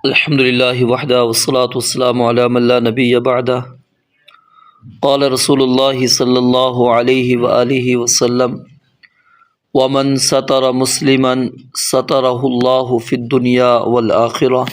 الحمد للہ وحدہ والصلاة والسلام علی من لا نبی بعدہ قال رسول اللہ صلی اللہ علیہ وآلہ وسلم ومن ستر مسلما سترہ اللہ فی الدنیا والآخرہ۔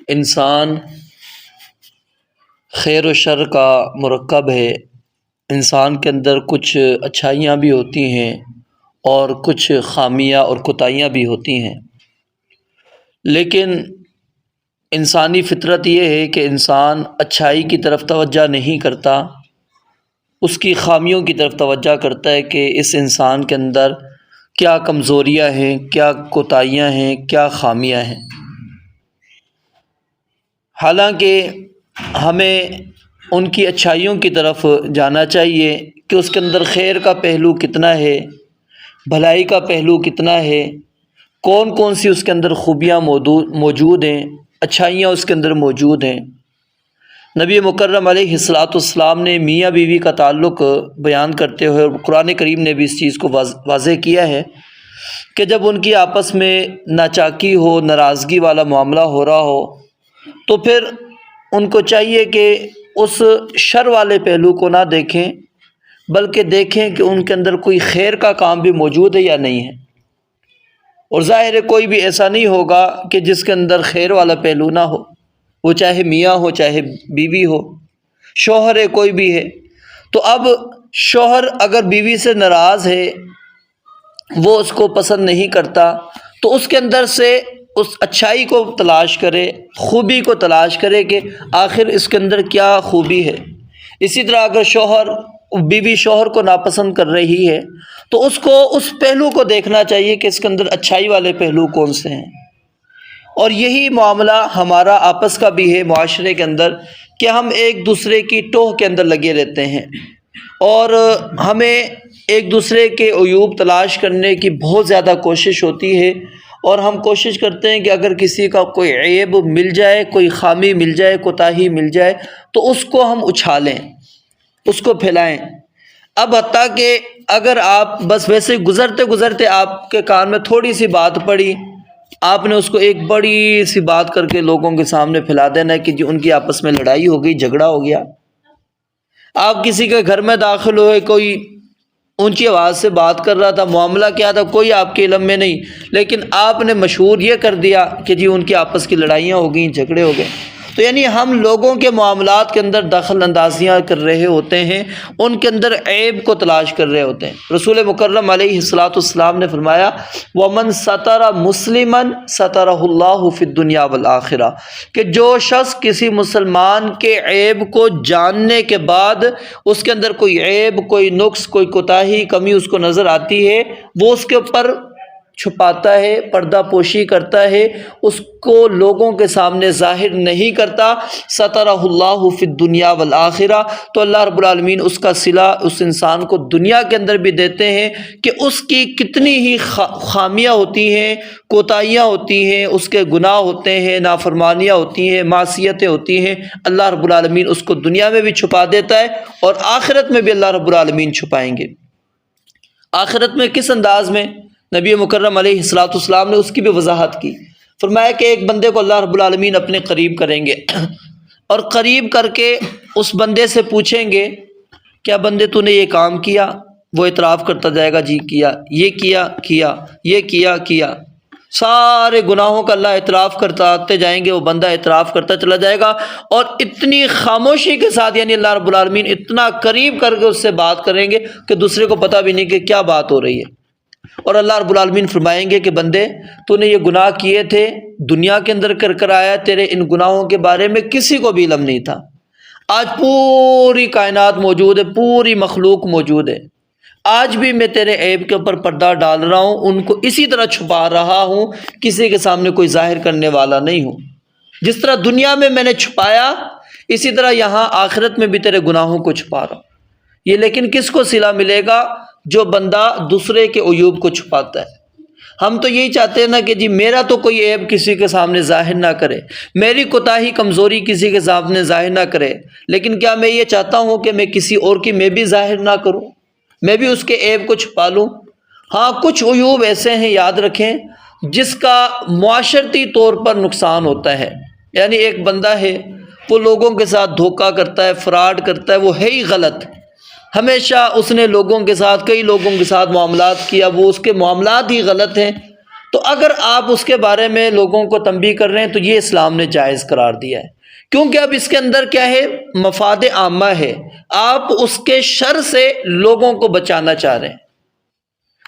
انسان خیر و شر کا مرکب ہے۔ انسان کے اندر کچھ اچھائیاں بھی ہوتی ہیں اور کچھ خامیاں اور کوتاہیاں بھی ہوتی ہیں، لیکن انسانی فطرت یہ ہے کہ انسان اچھائی کی طرف توجہ نہیں کرتا، اس کی خامیوں کی طرف توجہ کرتا ہے کہ اس انسان کے اندر کیا کمزوریاں ہیں، کیا کوتاہیاں ہیں، کیا خامیاں ہیں۔ حالانکہ ہمیں ان کی اچھائیوں کی طرف جانا چاہیے کہ اس کے اندر خیر کا پہلو کتنا ہے، بھلائی کا پہلو کتنا ہے، کون کون سی اس کے اندر خوبیاں موجود ہیں، اچھائیاں اس کے اندر موجود ہیں۔ نبی مکرم علیہ الصلاۃ والسلام نے میاں بیوی کا تعلق بیان کرتے ہوئے، اور قرآن کریم نے بھی اس چیز کو واضح کیا ہے کہ جب ان کی آپس میں ناچاکی ہو، ناراضگی والا معاملہ ہو رہا ہو، تو پھر ان کو چاہیے کہ اس شر والے پہلو کو نہ دیکھیں، بلکہ دیکھیں کہ ان کے اندر کوئی خیر کا کام بھی موجود ہے یا نہیں ہے۔ اور ظاہر ہے کوئی بھی ایسا نہیں ہوگا کہ جس کے اندر خیر والا پہلو نہ ہو، وہ چاہے میاں ہو، چاہے بیوی ہو، شوہر ہے، کوئی بھی ہے۔ تو اب شوہر اگر بیوی سے ناراض ہے، وہ اس کو پسند نہیں کرتا، تو اس کے اندر سے اس اچھائی کو تلاش کرے، خوبی کو تلاش کرے کہ آخر اس کے اندر کیا خوبی ہے۔ اسی طرح اگر بیوی شوہر کو ناپسند کر رہی ہے، تو اس کو اس پہلو کو دیکھنا چاہیے کہ اس کے اندر اچھائی والے پہلو کون سے ہیں۔ اور یہی معاملہ ہمارا آپس کا بھی ہے معاشرے کے اندر، کہ ہم ایک دوسرے کی ٹوہ کے اندر لگے رہتے ہیں، اور ہمیں ایک دوسرے کے عیوب تلاش کرنے کی بہت زیادہ کوشش ہوتی ہے، اور ہم کوشش کرتے ہیں کہ اگر کسی کا کوئی عیب مل جائے، کوئی خامی مل جائے، کوتاہی مل جائے، تو اس کو ہم اچھالیں، اس کو پھیلائیں۔ اب حتیٰ کہ اگر آپ بس ویسے گزرتے گزرتے آپ کے کان میں تھوڑی سی بات پڑی، آپ نے اس کو ایک بڑی سی بات کر کے لوگوں کے سامنے پھیلا دینا ہے کہ جی ان کی آپس میں لڑائی ہو گئی، جھگڑا ہو گیا۔ آپ کسی کے گھر میں داخل ہوئے، کوئی اونچی آواز سے بات کر رہا تھا، معاملہ کیا تھا کوئی آپ کے علم میں نہیں، لیکن آپ نے مشہور یہ کر دیا کہ جی ان کی آپس کی لڑائیاں ہو گئیں، جھگڑے ہو گئے۔ تو یعنی ہم لوگوں کے معاملات کے اندر دخل اندازیاں کر رہے ہوتے ہیں، ان کے اندر عیب کو تلاش کر رہے ہوتے ہیں۔ رسول مکرم علیہ الصلاۃ والسلام نے فرمایا وَمَن سَتَرَ مُسْلِمًا سَتَرَهُ اللَّهُ فِي الدُّنْيَا وَالْآخِرَةِ، کہ جو شخص کسی مسلمان کے عیب کو جاننے کے بعد اس کے اندر کوئی عیب، کوئی نقص، کوئی کوتاہی، کمی اس کو نظر آتی ہے، وہ اس کے اوپر چھپاتا ہے، پردہ پوشی کرتا ہے، اس کو لوگوں کے سامنے ظاہر نہیں کرتا، سترہ اللہ فی الدنیا والآخرہ، تو اللہ رب العالمین اس کا صلہ اس انسان کو دنیا کے اندر بھی دیتے ہیں کہ اس کی کتنی ہی خامیاں ہوتی ہیں، کوتاہیاں ہوتی ہیں، اس کے گناہ ہوتے ہیں، نافرمانیاں ہوتی ہیں، معصیتیں ہوتی ہیں، اللہ رب العالمین اس کو دنیا میں بھی چھپا دیتا ہے، اور آخرت میں بھی اللہ رب العالمین چھپائیں گے۔ آخرت میں کس انداز میں؟ نبی مکرم علیہ الصلاۃ والسلام نے اس کی بھی وضاحت کی۔ فرمایا کہ ایک بندے کو اللہ رب العالمین اپنے قریب کریں گے، اور قریب کر کے اس بندے سے پوچھیں گے کیا بندے تو نے یہ کام کیا؟ وہ اعتراف کرتا جائے گا جی کیا، یہ کیا، یہ کیا۔ سارے گناہوں کا اللہ اعتراف کرتا آتے جائیں گے، وہ بندہ اعتراف کرتا چلا جائے گا، اور اتنی خاموشی کے ساتھ، یعنی اللہ رب العالمین اتنا قریب کر کے اس سے بات کریں گے کہ دوسرے کو پتہ بھی نہیں کہ کیا بات ہو رہی ہے۔ اور اللہ رب العالمین فرمائیں گے کہ بندے تو نے یہ گناہ کیے تھے، دنیا کے اندر کر آیا، تیرے ان گناہوں کے بارے میں کسی کو بھی علم نہیں تھا۔ آج پوری کائنات موجود ہے، پوری مخلوق موجود ہے، آج بھی میں تیرے عیب کے اوپر پردہ ڈال رہا ہوں، ان کو اسی طرح چھپا رہا ہوں، کسی کے سامنے کوئی ظاہر کرنے والا نہیں ہوں۔ جس طرح دنیا میں نے چھپایا، اسی طرح یہاں آخرت میں بھی تیرے گناہوں کو چھپا رہا ہوں۔ یہ لیکن کس کو صلہ ملے گا؟ جو بندہ دوسرے کے عیوب کو چھپاتا ہے۔ ہم تو یہی چاہتے ہیں نا کہ جی میرا تو کوئی عیب کسی کے سامنے ظاہر نہ کرے، میری کوتاہی کمزوری کسی کے سامنے ظاہر نہ کرے، لیکن کیا میں یہ چاہتا ہوں کہ میں کسی اور کی میں بھی ظاہر نہ کروں، میں بھی اس کے عیب کو چھپا لوں؟ ہاں، کچھ عیوب ایسے ہیں، یاد رکھیں، جس کا معاشرتی طور پر نقصان ہوتا ہے. یعنی ایک بندہ ہے وہ لوگوں کے ساتھ دھوکہ کرتا ہے، فراڈ کرتا ہے، وہ ہے ہی غلط، ہمیشہ اس نے لوگوں کے ساتھ، کئی لوگوں کے ساتھ معاملات کیا، وہ اس کے معاملات ہی غلط ہیں. تو اگر آپ اس کے بارے میں لوگوں کو تنبیہ کر رہے ہیں تو یہ اسلام نے جائز قرار دیا ہے، کیونکہ اب اس کے اندر کیا ہے، مفاد عامہ ہے، آپ اس کے شر سے لوگوں کو بچانا چاہ رہے ہیں.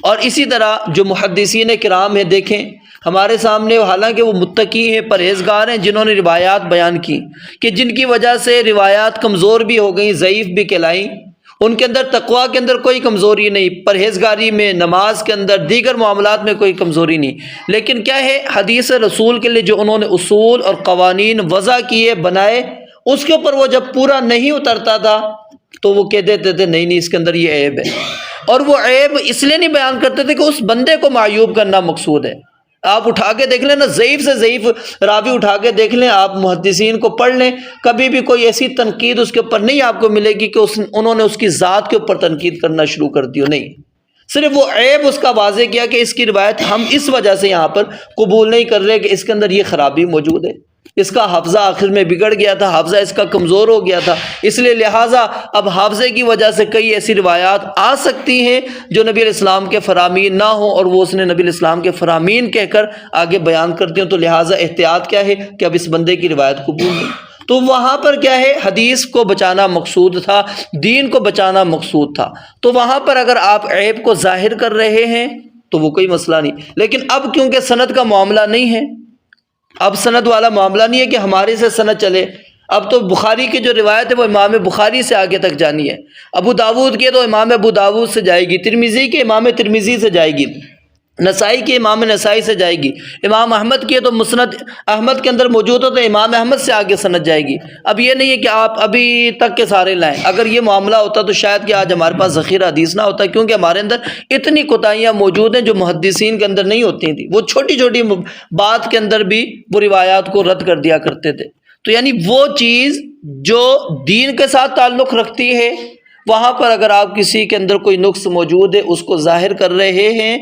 اور اسی طرح جو محدثین کرام ہیں، دیکھیں ہمارے سامنے، حالانکہ وہ متقی ہیں، پرہیزگار ہیں، جنہوں نے روایات بیان کی کہ جن کی وجہ سے روایات کمزور بھی ہو گئیں، ضعیف بھی کہلائیں، ان کے اندر تقویٰ کے اندر کوئی کمزوری نہیں، پرہیزگاری میں، نماز کے اندر، دیگر معاملات میں کوئی کمزوری نہیں، لیکن کیا ہے، حدیث رسول کے لیے جو انہوں نے اصول اور قوانین وضع کیے، بنائے، اس کے اوپر وہ جب پورا نہیں اترتا تھا تو وہ کہہ دیتے تھے نہیں اس کے اندر یہ عیب ہے. اور وہ عیب اس لیے نہیں بیان کرتے تھے کہ اس بندے کو معیوب کرنا مقصود ہے. آپ اٹھا کے دیکھ لیں نا، ضعیف سے ضعیف راوی اٹھا کے دیکھ لیں، آپ محدثین کو پڑھ لیں، کبھی بھی کوئی ایسی تنقید اس کے اوپر نہیں آپ کو ملے گی کہ انہوں نے اس کی ذات کے اوپر تنقید کرنا شروع کر دی ہو. نہیں، صرف وہ عیب اس کا واضح کیا کہ اس کی روایت ہم اس وجہ سے یہاں پر قبول نہیں کر رہے کہ اس کے اندر یہ خرابی موجود ہے، اس کا حافظہ آخر میں بگڑ گیا تھا، حافظہ اس کا کمزور ہو گیا تھا، اس لیے لہٰذا اب حافظے کی وجہ سے کئی ایسی روایات آ سکتی ہیں جو نبی علیہ السلام کے فرامین نہ ہوں، اور وہ اس نے نبی علیہ السلام کے فرامین کہہ کر آگے بیان کرتے ہوں، تو لہٰذا احتیاط کیا ہے کہ اب اس بندے کی روایت قبول نہیں. تو وہاں پر کیا ہے، حدیث کو بچانا مقصود تھا، دین کو بچانا مقصود تھا. تو وہاں پر اگر آپ عیب کو ظاہر کر رہے ہیں تو وہ کوئی مسئلہ نہیں. لیکن اب کیونکہ سند کا معاملہ نہیں ہے، اب سند والا معاملہ نہیں ہے کہ ہمارے سے سند چلے، اب تو بخاری کی جو روایت ہے وہ امام بخاری سے آگے تک جانی ہے، ابو داود کی تو امام ابو داود سے جائے گی، ترمذی کے امام ترمذی سے جائے گی، نسائی کی امام نسائی سے جائے گی، امام احمد کی تو مسند احمد کے اندر موجود ہو تو امام احمد سے آگے سند جائے گی. اب یہ نہیں ہے کہ آپ ابھی تک کے سارے لائیں. اگر یہ معاملہ ہوتا تو شاید کہ آج ہمارے پاس ذخیرہ حدیث نہ ہوتا، کیونکہ ہمارے اندر اتنی کوتاہیاں موجود ہیں جو محدثین کے اندر نہیں ہوتی تھیں. وہ چھوٹی چھوٹی بات کے اندر بھی وہ روایات کو رد کر دیا کرتے تھے. تو یعنی وہ چیز جو دین کے ساتھ تعلق رکھتی ہے، وہاں پر اگر آپ کسی کے اندر کوئی نقص موجود ہے اس کو ظاہر کر رہے ہیں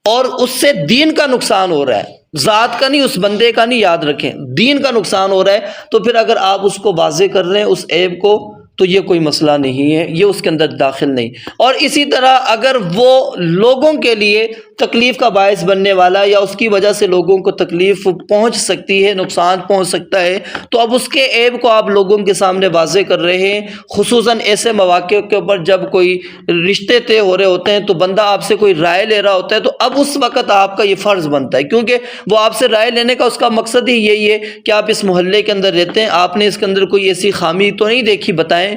اور اس سے دین کا نقصان ہو رہا ہے، ذات کا نہیں، اس بندے کا نہیں، یاد رکھیں دین کا نقصان ہو رہا ہے، تو پھر اگر آپ اس کو واضح کر رہے ہیں اس عیب کو تو یہ کوئی مسئلہ نہیں ہے، یہ اس کے اندر داخل نہیں. اور اسی طرح اگر وہ لوگوں کے لیے تکلیف کا باعث بننے والا یا اس کی وجہ سے لوگوں کو تکلیف پہنچ سکتی ہے، نقصان پہنچ سکتا ہے، تو اب اس کے عیب کو آپ لوگوں کے سامنے واضح کر رہے ہیں. خصوصاً ایسے مواقع کے اوپر جب کوئی رشتے طے ہو رہے ہوتے ہیں تو بندہ آپ سے کوئی رائے لے رہا ہوتا ہے، تو اب اس وقت آپ کا یہ فرض بنتا ہے، کیونکہ وہ آپ سے رائے لینے کا اس کا مقصد ہی یہی ہے کہ آپ اس محلے کے اندر رہتے ہیں، آپ نے اس کے اندر کوئی ایسی خامی تو نہیں دیکھی، بتائیں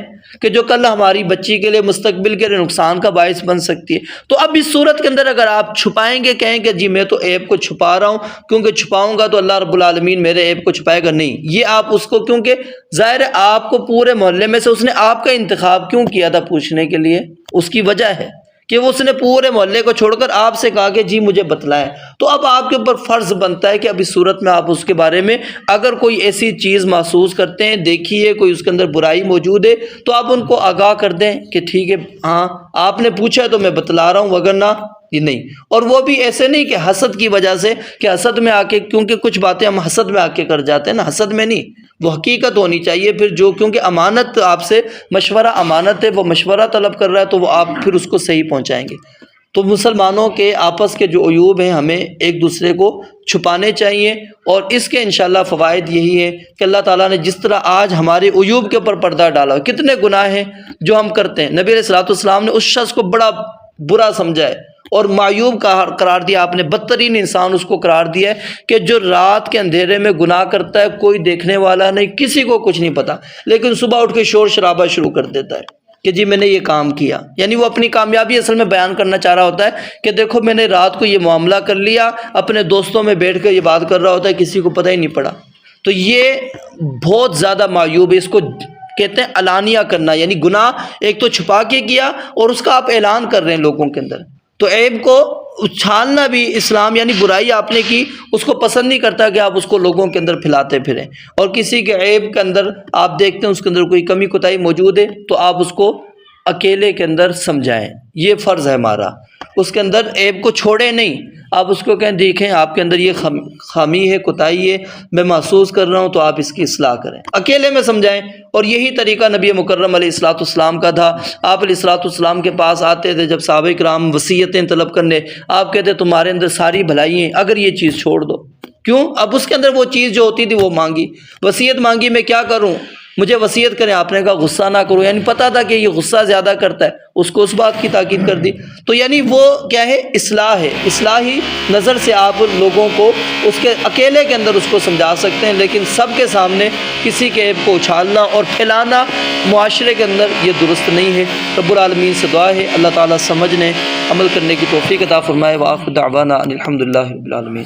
کہ جو کل ہماری بچی کے لیے، مستقبل کے لیے نقصان کا باعث بن سکتی ہے. تو اب اس صورت کے اندر اگر آپ چھپائیں گے، کہیں کہ جی میں تو عیب کو چھپا رہا ہوں، کیونکہ چھپاؤں گا تو اللہ رب العالمین میرے عیب کو چھپائے گا، نہیں، یہ آپ اس کو، کیونکہ ظاہر ہے آپ کو پورے محلے میں سے اس نے آپ کا انتخاب کیوں کیا تھا پوچھنے کے لیے، اس کی وجہ ہے کہ وہ اس نے پورے محلے کو چھوڑ کر آپ سے کہا کہ جی مجھے بتلائیں. تو اب آپ کے اوپر فرض بنتا ہے کہ اب اس صورت میں آپ اس کے بارے میں اگر کوئی ایسی چیز محسوس کرتے ہیں، دیکھیے کوئی اس کے اندر برائی موجود ہے، تو آپ ان کو آگاہ کر دیں کہ ٹھیک ہے، ہاں آپ نے پوچھا تو میں بتلا رہا ہوں، وگرنہ یہ نہیں. اور وہ بھی ایسے نہیں کہ حسد کی وجہ سے، کہ حسد میں آ کے، کیونکہ کچھ باتیں ہم حسد میں آ کے کر جاتے ہیں نا، حسد میں نہیں، وہ حقیقت ہونی چاہیے پھر، جو کیونکہ امانت آپ سے مشورہ امانت ہے، وہ مشورہ طلب کر رہا ہے تو وہ آپ پھر اس کو صحیح پہنچائیں گے. تو مسلمانوں کے آپس کے جو عیوب ہیں ہمیں ایک دوسرے کو چھپانے چاہیے، اور اس کے انشاءاللہ فوائد یہی ہے کہ اللہ تعالیٰ نے جس طرح آج ہمارے عیوب کے اوپر پردہ ڈالا، کتنے گناہ ہیں جو ہم کرتے ہیں، نبی علیہ الصلوۃ والسلام نے اس شخص کو بڑا برا سمجھا ہے اور معیوب کا قرار دیا، آپ نے بدترین انسان اس کو قرار دیا ہے کہ جو رات کے اندھیرے میں گناہ کرتا ہے، کوئی دیکھنے والا نہیں، کسی کو کچھ نہیں پتا، لیکن صبح اٹھ کے شور شرابہ شروع کر دیتا ہے کہ جی میں نے یہ کام کیا. یعنی وہ اپنی کامیابی اصل میں بیان کرنا چاہ رہا ہوتا ہے کہ دیکھو میں نے رات کو یہ معاملہ کر لیا، اپنے دوستوں میں بیٹھ کر یہ بات کر رہا ہوتا ہے، کسی کو پتہ ہی نہیں پڑا. تو یہ بہت زیادہ معیوب ہے، اس کو کہتے ہیں علانیہ کرنا، یعنی گناہ ایک تو چھپا کے کیا اور اس کا آپ اعلان کر رہے ہیں لوگوں کے اندر. تو عیب کو اچھالنا بھی اسلام، یعنی برائی آپ نے کی، اس کو پسند نہیں کرتا کہ آپ اس کو لوگوں کے اندر پھیلاتے پھریں. اور کسی کے عیب کے اندر آپ دیکھتے ہیں اس کے اندر کوئی کمی کوتاہی موجود ہے تو آپ اس کو اکیلے کے اندر سمجھائیں، یہ فرض ہے ہمارا. اس کے اندر عیب کو چھوڑیں نہیں، آپ اس کو کہیں دیکھیں آپ کے اندر یہ خامی ہے، کوتاہی ہے، میں محسوس کر رہا ہوں، تو آپ اس کی اصلاح کریں، اکیلے میں سمجھائیں۔ اور یہی طریقہ نبی مکرم علیہ الصلوۃ والسلام کا تھا۔ آپ علیہ الصلوۃ والسلام کے پاس آتے تھے جب صحابہ کرام وصیتیں طلب کرنے، آپ کہتے تمہارے اندر ساری بھلائی ہیں، اگر یہ چیز چھوڑ دو۔ کیوں؟ اب اس کے اندر وہ چیز جو ہوتی تھی وہ مانگی، وصیت مانگی میں کیا کروں، مجھے وصیت کریں، آپ نے کہا غصہ نہ کرو، یعنی پتہ تھا کہ یہ غصہ زیادہ کرتا ہے، اس کو اس بات کی تاکید کر دی۔ تو یعنی وہ کیا ہے، اصلاح ہے، اصلاحی نظر سے آپ لوگوں کو اس کے اکیلے کے اندر اس کو سمجھا سکتے ہیں، لیکن سب کے سامنے کسی کے عیب کو اچھالنا اور پھیلانا معاشرے کے اندر یہ درست نہیں ہے۔ رب العالمین سے دعا ہے اللہ تعالیٰ سمجھنے عمل کرنے کی توفیق عطا فرمائے۔ وآخر دعوانا ان الحمد للہ رب العالمین۔